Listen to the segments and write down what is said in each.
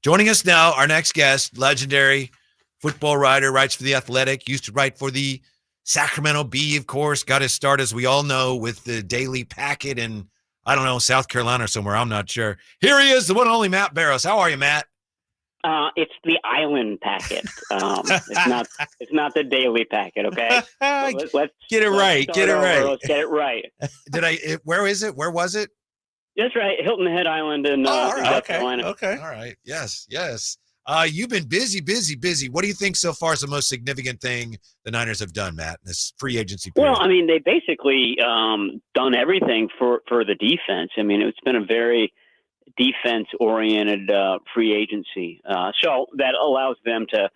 Joining us now, our next guest, legendary football writer, writes for The Athletic, used to write for the Sacramento Bee, of course, got his start, as we all know, with the Daily Packet in, I don't know, South Carolina or somewhere. I'm not sure. Here he is, the one and only Matt Barrows. How are you, Matt? It's the Island Packet. It's not the Daily Packet. Okay, so let's get it right. Get it right. Let's get it right. Where is it? Where was it? That's right, Hilton Head Island in South Carolina. Okay. All right. Yes. You've been busy. What do you think so far is the most significant thing the Niners have done, Matt, in this free agency period? Well, I mean, they basically done everything for the defense. I mean, it's been a very defense-oriented free agency. So that allows them to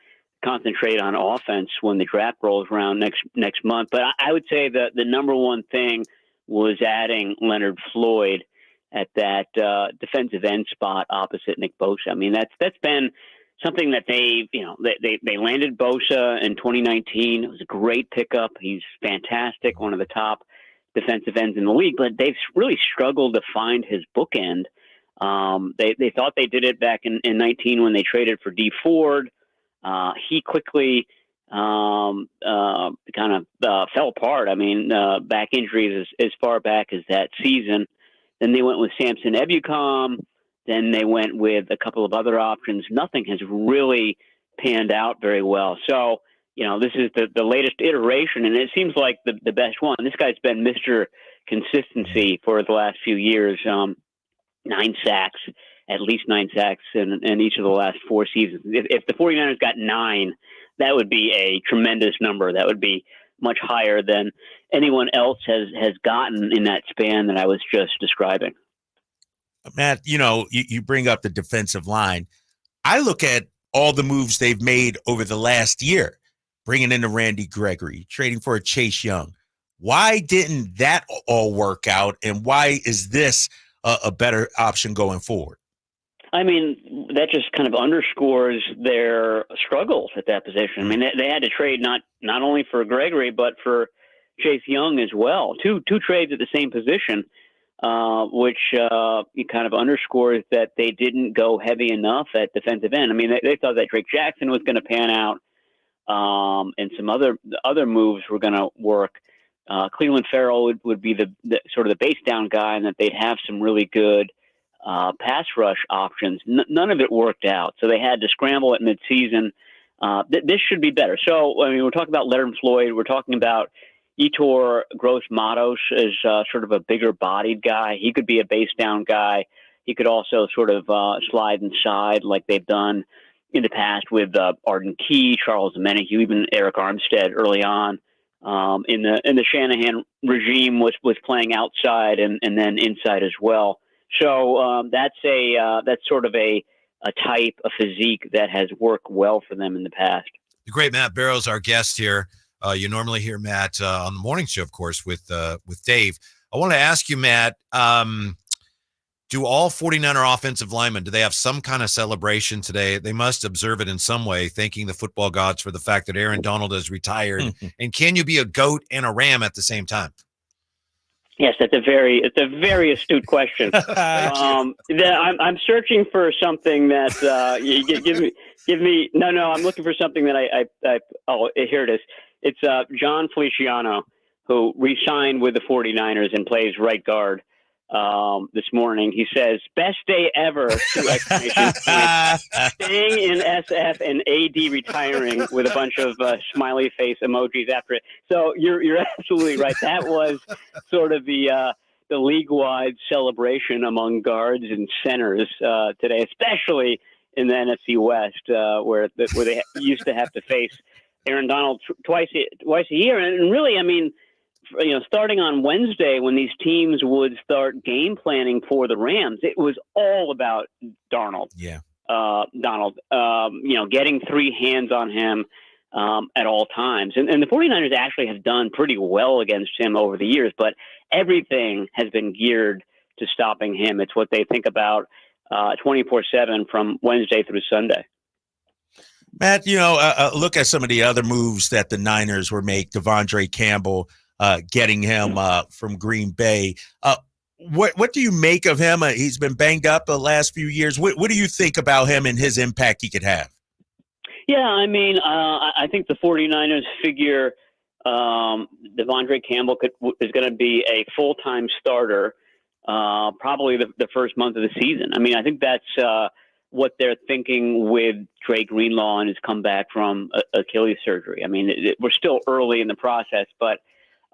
concentrate on offense when the draft rolls around next month. But I would say that the number one thing was adding Leonard Floyd at that defensive end spot opposite Nick Bosa. I mean, that's been something that they landed Bosa in 2019. It was a great pickup. He's fantastic, one of the top defensive ends in the league, but they've really struggled to find his bookend. They thought they did it back in 19 when they traded for D Ford. He quickly kind of fell apart. I mean, back injuries as far back as that season. Then they went with Samson Ebukam. Then they went with a couple of other options. Nothing has really panned out very well. So, this is the latest iteration, and it seems like the best one. This guy's been Mr. Consistency for the last few years. 9 sacks, at least 9 sacks in each of the last 4 seasons. If the 49ers got 9, that would be a tremendous number. That would be much higher than anyone else has gotten in that span that I was just describing. Matt, you bring up the defensive line. I look at all the moves they've made over the last year, bringing in a Randy Gregory, trading for a Chase Young. Why didn't that all work out, and why is this a better option going forward? I mean, that just kind of underscores their struggles at that position. I mean, they had to trade not only for Gregory, but for Chase Young as well. Two trades at the same position, which kind of underscores that they didn't go heavy enough at defensive end. I mean, they thought that Drake Jackson was going to pan out, and some other moves were going to work. Cleveland Farrell would be the sort of the base down guy, and that they'd have some really good pass rush options. None of it worked out, so they had to scramble at midseason. This should be better. So, I mean, we're talking about Leonard Floyd. We're talking about Yetur Gross-Matos as sort of a bigger-bodied guy. He could be a base-down guy. He could also sort of slide inside like they've done in the past with Arden Key, Charles Menahue, even Eric Armstead early on. In the Shanahan regime was playing outside and then inside as well. So that's sort of a type, a physique that has worked well for them in the past. The great Matt Barrows, our guest here. You normally hear Matt on the morning show, of course, with Dave. I want to ask you, Matt, do all 49er offensive linemen, do they have some kind of celebration today? They must observe it in some way, thanking the football gods for the fact that Aaron Donald is retired. And can you be a goat and a ram at the same time? Yes, it's a very astute question. I'm searching for something that you give me. No, I'm looking for something that here it is. It's John Feliciano, who re-signed with the 49ers and plays right guard this morning. He says, "Best day ever!" 2 exclamation points. Staying in SF and AD retiring with a bunch of smiley face emojis after it. So you're absolutely right. That was sort of the league-wide celebration among guards and centers today, especially in the NFC West, where they used to have to face Aaron Donald twice a year. And really, I mean, starting on Wednesday when these teams would start game planning for the Rams, it was all about Donald. Yeah. Donald, getting 3 hands on him at all times. And the 49ers actually have done pretty well against him over the years, but everything has been geared to stopping him. It's what they think about 24/7 from Wednesday through Sunday. Matt, look at some of the other moves that the Niners were making. DeAndre Campbell, getting him from Green Bay. What do you make of him? He's been banged up the last few years. What do you think about him and his impact he could have? Yeah, I mean, I think the 49ers figure De'Vondre Campbell is going to be a full-time starter probably the first month of the season. I mean, I think that's what they're thinking with Dre Greenlaw and his comeback from Achilles surgery. I mean, we're still early in the process, but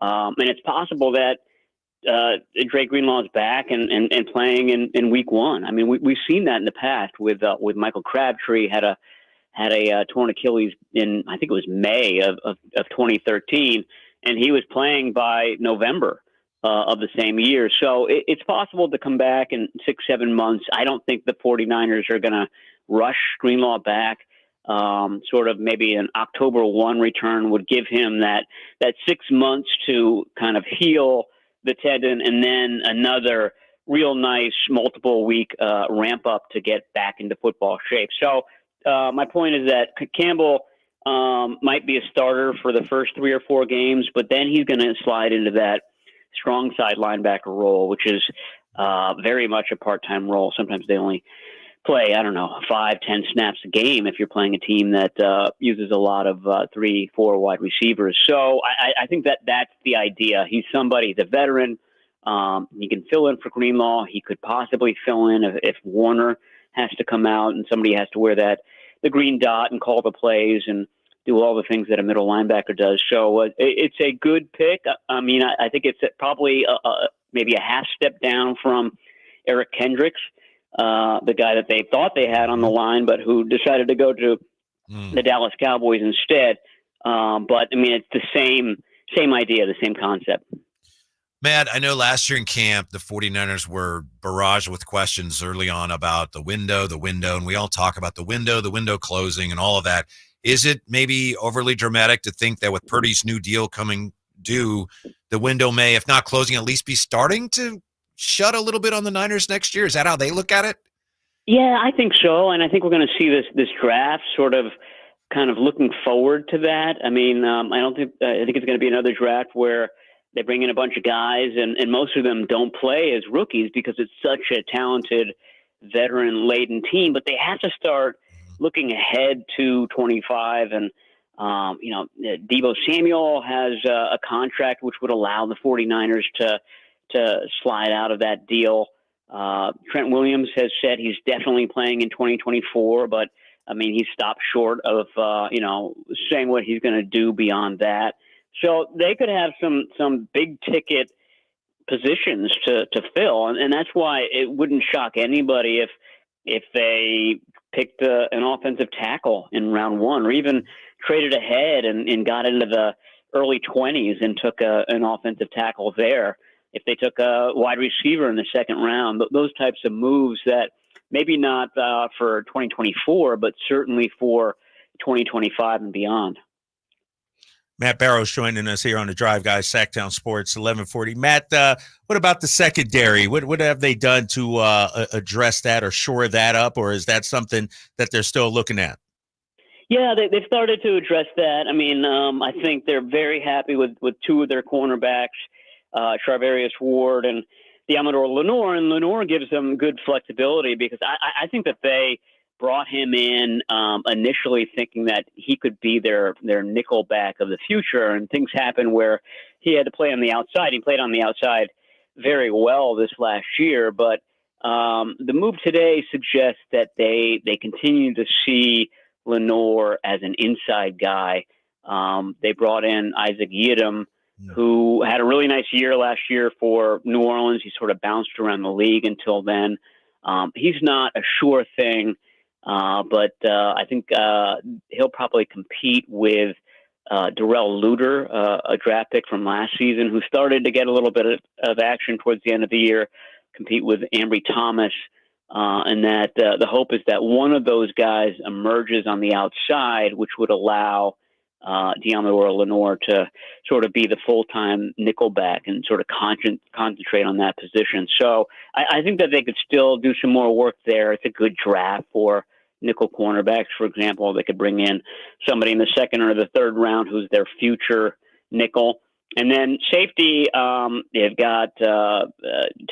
and it's possible that Dre Greenlaw is back and playing in week one. I mean, we've seen that in the past with Michael Crabtree had a torn Achilles in, I think it was May of 2013, and he was playing by November of the same year. So it's possible to come back in 6-7 months. I don't think the 49ers are going to rush Greenlaw back. Sort of maybe an October 1 return would give him that 6 months to kind of heal the tendon, and then another real nice multiple week ramp up to get back into football shape. So my point is that Campbell might be a starter for the first 3 or 4 games, but then he's going to slide into that strong side linebacker role, which is very much a part-time role. Sometimes they only play, 5-10 snaps a game if you're playing a team that uses a lot of 3-4 wide receivers. So I think that's the idea. He's a veteran. He can fill in for Greenlaw. He could possibly fill in if Warner has to come out and somebody has to wear the green dot and call the plays and do all the things that a middle linebacker does. So it's a good pick. I mean, I think it's probably maybe a half step down from Eric Kendricks, the guy that they thought they had on the line, but who decided to go to the Dallas Cowboys instead. But I mean, it's the same idea, the same concept. Matt, I know last year in camp, the 49ers were barraged with questions early on about the window, and we all talk about the window closing and all of that. Is it maybe overly dramatic to think that with Purdy's new deal coming due, the window may, if not closing, at least be starting to shut a little bit on the Niners next year? Is that how they look at it? Yeah, I think so. And I think we're going to see this draft sort of kind of looking forward to that. I mean, I think it's going to be another draft where they bring in a bunch of guys and most of them don't play as rookies because it's such a talented, veteran-laden team, but they have to start looking ahead to 25. And, Deebo Samuel has a contract which would allow the 49ers to slide out of that deal. Trent Williams has said he's definitely playing in 2024, but I mean, he stopped short of, saying what he's going to do beyond that. So they could have some big ticket positions to fill. And that's why it wouldn't shock anybody if they picked an offensive tackle in round 1 or even traded ahead and got into the early 20s and took an offensive tackle there. If they took a wide receiver in the second round, those types of moves that maybe not for 2024, but certainly for 2025 and beyond. Matt Barrows joining us here on the Drive Guys, Sactown Sports 1140. Matt, what about the secondary? What have they done to address that or shore that up, or is that something that they're still looking at? Yeah, they've started to address that. I mean, I think they're very happy with 2 of their cornerbacks, Charvarius Ward and Diamador Lenore, and Lenore gives them good flexibility because I think that they brought him in initially thinking that he could be their nickel back of the future, and things happened where he had to play on the outside. He played on the outside very well this last year, but the move today suggests that they continue to see Lenore as an inside guy. They brought in Isaac Yiadom, who had a really nice year last year for New Orleans. He sort of bounced around the league until then. He's not a sure thing. But I think he'll probably compete with Darrell Luter, a draft pick from last season, who started to get a little bit of action towards the end of the year, compete with Ambry Thomas, and that the hope is that one of those guys emerges on the outside, which would allow Diamador Lenore to sort of be the full-time nickelback and sort of concentrate on that position. So I think that they could still do some more work there. It's a good draft for nickel cornerbacks, for example. They could bring in somebody in the second or the third round who's their future nickel. And then safety, they've got Talanoa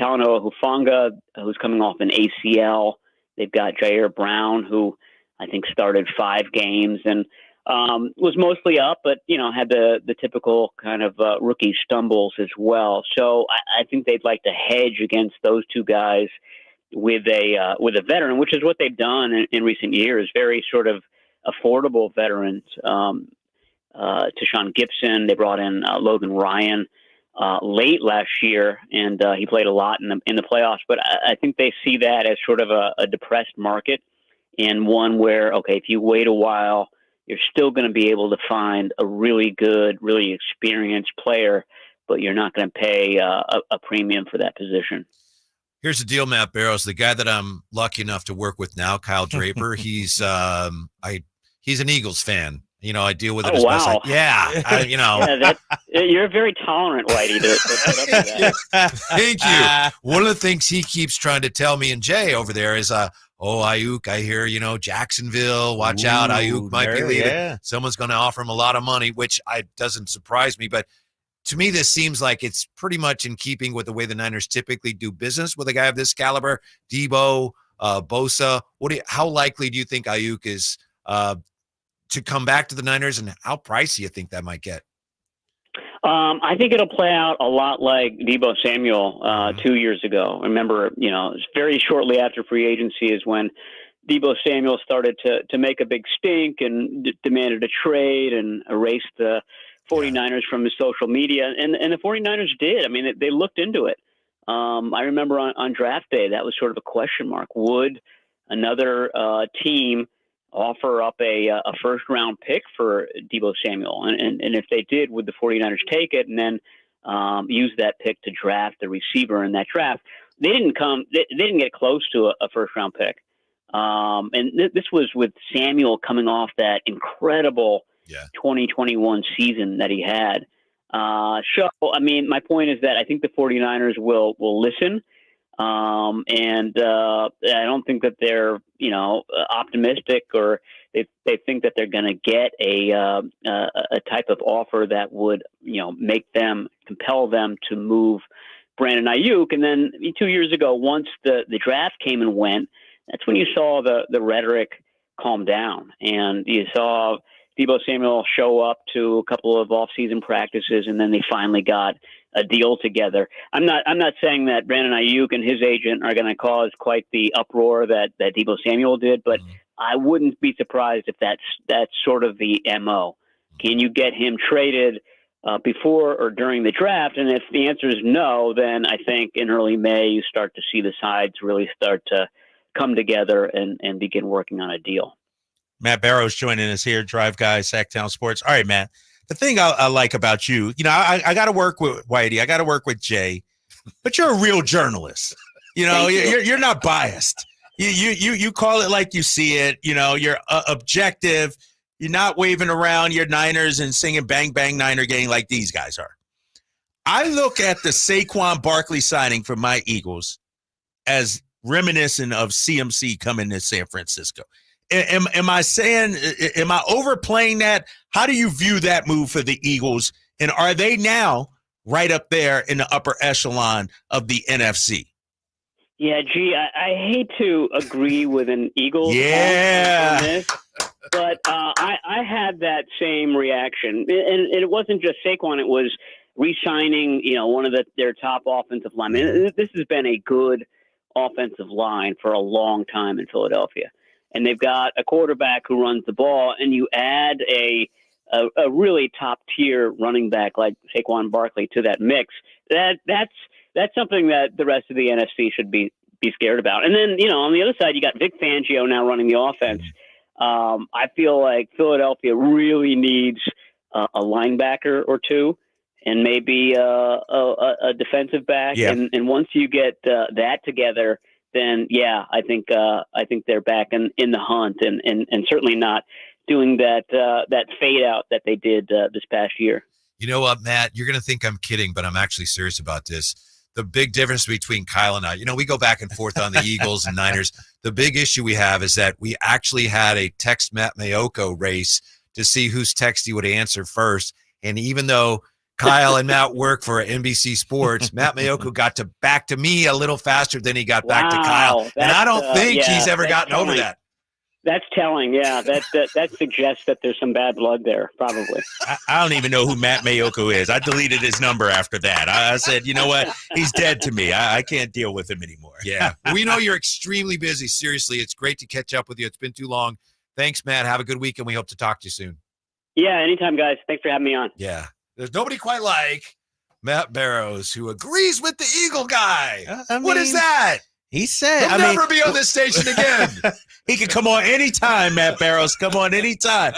Hufanga, who's coming off an ACL. They've got Jair Brown, who I think started 5 games and was mostly up, but had the typical kind of rookie stumbles as well. So I think they'd like to hedge against those two guys with a veteran, which is what they've done in recent years. Very sort of affordable veterans. Tashawn Gibson, they brought in Logan Ryan late last year, and he played a lot in the playoffs. But I think they see that as sort of a depressed market, and one where, okay, if you wait a while, you're still going to be able to find a really good, really experienced player, but you're not going to pay a premium for that position. Here's the deal, Matt Barrows. The guy that I'm lucky enough to work with now, Kyle Draper, he's an Eagles fan. I deal with it as best I can. Yeah, you're very tolerant, Whitey. Thank you. One of the things he keeps trying to tell me and Jay over there is, Ayuk, I hear, Jacksonville, watch out. Ayuk might be leaving. Yeah. Someone's going to offer him a lot of money, which doesn't surprise me. But to me, this seems like it's pretty much in keeping with the way the Niners typically do business with a guy of this caliber, Debo, Bosa. How likely do you think Ayuk is to come back to the Niners, and how pricey you think that might get? I think it'll play out a lot like Deebo Samuel 2 years ago. Remember, it's very shortly after free agency is when Deebo Samuel started to make a big stink and demanded a trade and erased the 49ers from his social media. And the 49ers did. I mean, they looked into it. I remember on draft day, that was sort of a question mark. Would another team offer up a first-round pick for Deebo Samuel? And if they did, would the 49ers take it and then use that pick to draft the receiver in that draft? They didn't get close to a first-round pick. And this was with Samuel coming off that incredible 2021 season that he had. So, I mean, my point is that I think the 49ers will listen. And I don't think that they're, optimistic, or they think that they're going to get a type of offer that would, compel them to move Brandon Ayuk. And then 2 years ago, once the draft came and went, that's when you saw the rhetoric calm down, and you saw Deebo Samuel show up to a couple of off-season practices, and then they finally got a deal together. I'm not saying that Brandon Ayuk and his agent are going to cause quite the uproar that Deebo Samuel did, but I wouldn't be surprised if that's sort of the MO. Can you get him traded before or during the draft? And if the answer is no, then I think in early May you start to see the sides really start to come together and begin working on a deal. Matt Barrows joining us here, Drive Guy, Sactown Sports. All right, Matt. The thing I like about you, I got to work with Whitey. I got to work with Jay, but you're a real journalist. You're not biased. You call it like you see it. You're objective. You're not waving around your Niners and singing "Bang Bang Niner Gang" like these guys are. I look at the Saquon Barkley signing for my Eagles as reminiscent of CMC coming to San Francisco. Am I overplaying that? How do you view that move for the Eagles? And are they now right up there in the upper echelon of the NFC? Yeah, gee, I hate to agree with an Eagles on this, but I had that same reaction. And it wasn't just Saquon. It was re-signing, one of their top offensive linemen. This has been a good offensive line for a long time in Philadelphia. And they've got a quarterback who runs the ball, and you add a really top tier running back like Saquon Barkley to that mix. That's something that the rest of the NFC should be scared about. And then on the other side, you got Vic Fangio now running the offense. I feel like Philadelphia really needs a linebacker or two, and maybe a defensive back. Yeah. And once you get that together, then I think they're back in the hunt, and certainly not doing that fade out that they did this past year. You know what, Matt? You're going to think I'm kidding, but I'm actually serious about this. The big difference between Kyle and I, we go back and forth on the Eagles and Niners. The big issue we have is that we actually had a text Matt Mayoko race to see whose text he would answer first. And even though Kyle and Matt work for NBC Sports. Matt Mayoko got back to me a little faster than he got back to Kyle. And I don't think he's ever gotten over that. That's telling. Yeah, that suggests that there's some bad blood there, probably. I don't even know who Matt Mayoko is. I deleted his number after that. I said, you know what? He's dead to me. I can't deal with him anymore. Yeah. We know you're extremely busy. Seriously, it's great to catch up with you. It's been too long. Thanks, Matt. Have a good week, and we hope to talk to you soon. Yeah, anytime, guys. Thanks for having me on. Yeah. There's nobody quite like Matt Barrows, who agrees with the Eagle guy. What is that? He said, He'll never be on this station again. He can come on anytime, Matt Barrows. Come on anytime.